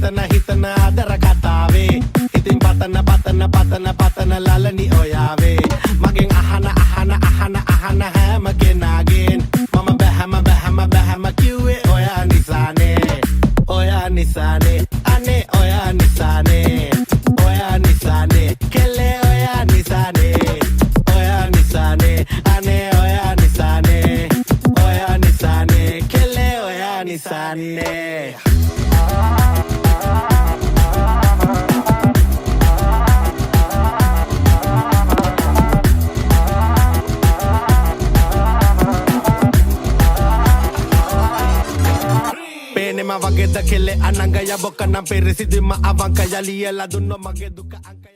හිතන ආදර කතාවේ ඉතින් පතන ලලනි ඔයාවේ මගෙන් අහන හැම කෙනාගෙන් මම බැහැම කිව්වේ ඔයා නිසානේ අනේ ඔයා නිසානේ කෙල්ලේ ඔයා නිසානේ අනේ ඔයා නිසානේ කෙල්ලේ ඔයා නිසානේ Pene ma vageda kele ananga ya boka na perisidu ma avanka ya liela dunno mage duka anka